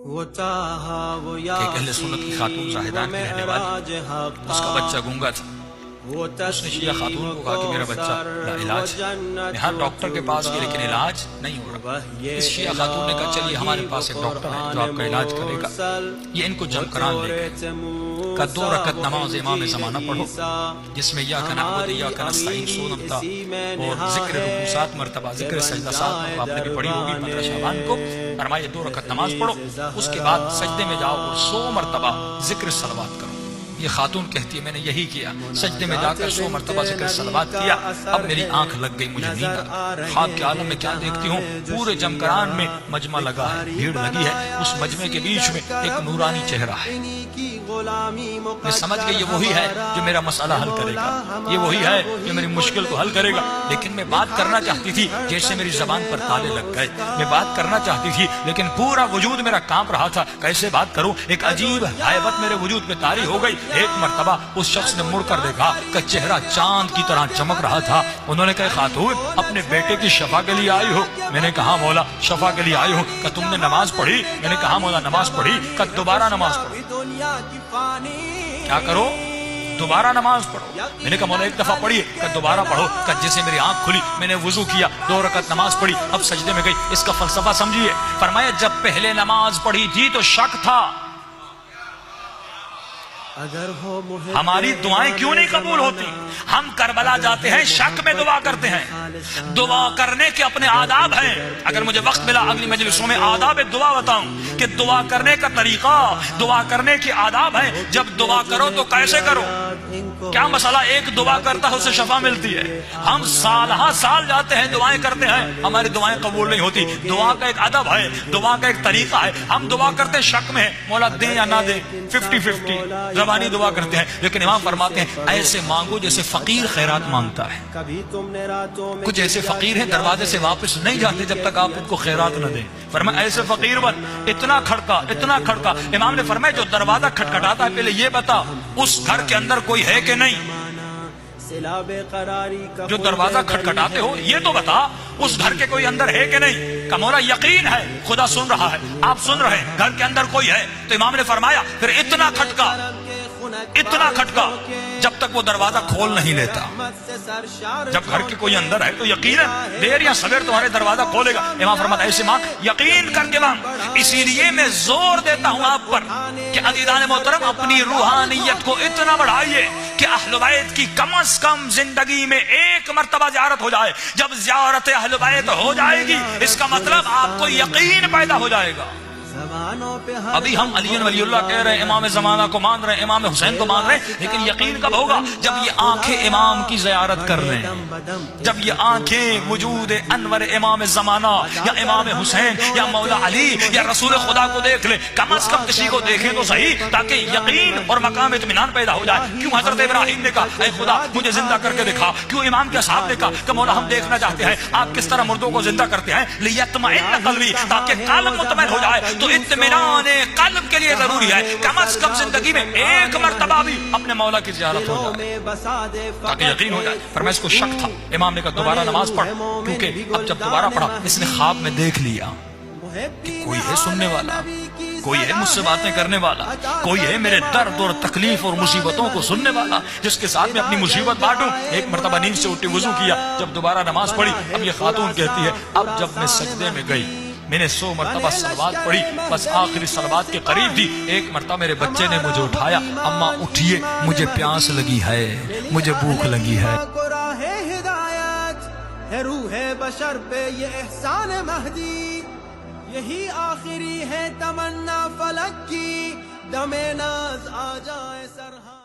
کہ اہل سنت کی خاتون زاہدان کی رہنے والی، اس کا بچہ گونگا تھا۔ اس نے شیعہ خاتون کو کہا کہ میرا بچہ لا علاج ہے، میں ہر ڈاکٹر کے پاس گئی لیکن علاج نہیں ہو رہا۔ اس شیعہ خاتون نے کہا چلیے ہمارے پاس ایک ڈاکٹر ہے جو آپ کا علاج کرے گا۔ یہ ان کو جمکران لے گئے کہ 2 رکعت نماز امام زمانہ پڑھو جس میں ایاک نعبد ایاک نستعین سونم تھا، اور ذکر رکوع 7 مرتبہ، ذکر سجدہ 7 مرتبہ آپ نے بھی پڑھی ہوگی 15 شعبان کو۔ فرمایا 2 رکعت نماز پڑھو، اس کے بعد سجدے میں جاؤ اور 100 مرتبہ ذکر صلوات کرو۔ یہ خاتون کہتی ہے میں نے یہی کیا، سجدے میں جا کر 100 مرتبہ ذکر صلوات کیا۔ اب میری آنکھ لگ گئی، مجھے نیند آ گئی۔ خواب کے عالم میں کیا دیکھتی ہوں، پورے جمکران میں مجمع لگا ہے، بھیڑ لگی ہے، اس مجمع کے بیچ میں ایک نورانی چہرہ ہے۔ میں سمجھ گئی یہ وہی ہے جو میرا مسئلہ حل کرے گا، یہ وہی ہے جو میری مشکل کو حل کرے گا۔ لیکن میں بات کرنا چاہتی تھی، جیسے میری زبان پر تالے لگ گئے۔ میں بات کرنا چاہتی تھی لیکن پورا وجود میرا کانپ رہا تھا، کیسے بات کروں۔ ایک عجیب ہیبت میرے وجود پہ طاری ہو گئی۔ ایک مرتبہ اس شخص نے مڑ کر دیکھا کہ چہرہ چاند کی طرح چمک رہا تھا۔ انہوں نے کہا خاتون اپنے بیٹے کی شفا کے لیے آئی ہو؟ میں نے کہا مولا شفا کے لیے آئی ہوں۔ کہ تم نے نماز پڑھی؟ میں نے کہا مولا نماز پڑھی۔ کہ دوبارہ نماز پڑھو۔ کیا کرو؟ دوبارہ نماز پڑھو۔ میں نے کہا مولا ایک دفعہ پڑھی، کہ دوبارہ پڑھو۔ کہ جیسے میری آنکھ کھلی میں نے وضو کیا، 2 رکعت نماز پڑھی، اب سجدے میں گئی۔ اس کا فلسفہ سمجھیے۔ فرمایا جب پہلے نماز پڑھی تھی تو شک تھا، ہماری دعائیں کیوں نہیں قبول ہوتی؟ ہم کربلا جاتے ہیں، شک میں دعا کرتے ہیں۔ دعا کرنے کے اپنے آداب ہیں۔ اگر مجھے وقت ملا اگلی مجلسوں میں آداب دعا بتاؤں کہ دعا کرنے کا طریقہ، دعا کرنے کے آداب ہیں۔ جب دعا کرو تو کیسے کرو؟ کیا مسئلہ ایک دعا کرتا ہے اسے شفا ملتی ہے؟ ہم سالہ سال جاتے ہیں دعائیں کرتے ہیں، ہماری دعائیں قبول نہیں ہوتی۔ دعا کا ایک ادب ہے، دعا کا ایک طریقہ ہے۔ ہم دعا کرتے ہیں شک میں، مولا دیں یا نہ دیں، 50-50 زبانی دعا کرتے ہیں۔ لیکن امام فرماتے ہیں ایسے مانگو جیسے فقیر خیرات مانگتا ہے۔ کچھ ایسے فقیر ہیں دروازے سے واپس نہیں جاتے جب تک آپ ان کو خیرات نہ دیں۔ فرمایا ایسے فقیر بن، اتنا کھڑکا اتنا کھڑکا۔ امام نے فرمایا جو دروازہ کھٹکھٹاتا ہے پہلے یہ بتا اس گھر کے اندر کوئی ہے کہ نہیں۔ جو دروازہ کھٹکھٹاتے ہو یہ تو بتا اس گھر کے کوئی اندر ہے کہ نہیں۔ کہ مولا یقین ہے خدا سن رہا ہے، آپ سن رہے ہیں، گھر کے اندر کوئی ہے۔ تو امام نے فرمایا پھر اتنا کھٹکا اتنا کھٹکا جب تک وہ دروازہ کھول نہیں لیتا۔ جب گھر کے کوئی اندر ہے تو یقیناً دیر یا سویر تمہارے دروازہ کھولے گا۔ امام فرماتا ایسے مانگ، یقین کر کے مانگ۔ اسی لیے میں زور دیتا ہوں آپ پر کہ عزیزان محترم اپنی روحانیت کو اتنا بڑھائیے کہ اہل بیت کی کم از کم زندگی میں 1 مرتبہ زیارت ہو جائے۔ جب زیارت اہل بیت ہو جائے گی اس کا مطلب آپ کو یقین پیدا ہو جائے گا۔ ابھی ہم علی ولی اللہ کہہ رہے ہیں، امام زمانہ کو مان رہے ہیں، امام حسین کو مان رہے ہیں، لیکن یقین کب ہوگا؟ جب یہ آنکھیں امام کی زیارت کر رہے ہیں، جب یہ آنکھیں وجود انور امام زمانہ یا امام حسین یا مولا علی یا رسول خدا کو دیکھ لیں۔ کم از کم کسی کو دیکھیں تو صحیح تاکہ یقین اور مقام اطمینان پیدا ہو جائے۔ کیوں حضرت ابراہیم نے کہا اے خدا مجھے زندہ کر کے دکھا؟ کیوں امام کے اصحاب نے کہا کہ مولا ہم دیکھنا چاہتے ہیں آپ کس طرح مردوں کو زندہ کرتے ہیں، لیطمئن قلبی، تاکہ قلب مطمئن ہو جائے۔ تو اطمینان قلب کے لیے ضروری ہے کم از کم زندگی میں 1 مرتبہ بھی اپنے مولا کی زیارت ہو جائے تاکہ یقین ہو جائے۔ فرمایا اس کو شک تھا، امام نے کہا دوبارہ نماز پڑھ، کیونکہ اب جب دوبارہ پڑھا اس نے خواب میں دیکھ لیا کہ کوئی ہے سننے والا، کوئی ہے مجھ سے باتیں کرنے والا، کوئی ہے میرے درد اور تکلیف اور مصیبتوں کو سننے والا جس کے ساتھ میں اپنی مصیبت بانٹوں۔ ایک مرتبہ نیند سے اٹھی، وضو کیا، جب دوبارہ نماز پڑھی، اب یہ خاتون کہتی ہے اب جب میں سجدے میں گئی میں نے 100 مرتبہ صلوات پڑھی، بس آخری صلوات کے قریب تھی، ایک مرتبہ میرے بچے نے مجھے اٹھایا، اماں اٹھیے مجھے پیاس لگی ہے، مجھے بھوک لگی ہے۔ روح بشر پہ یہ احسان مہدی، یہی آخری ہے تمنا فلک کی، دم ناز آ جائے سرحد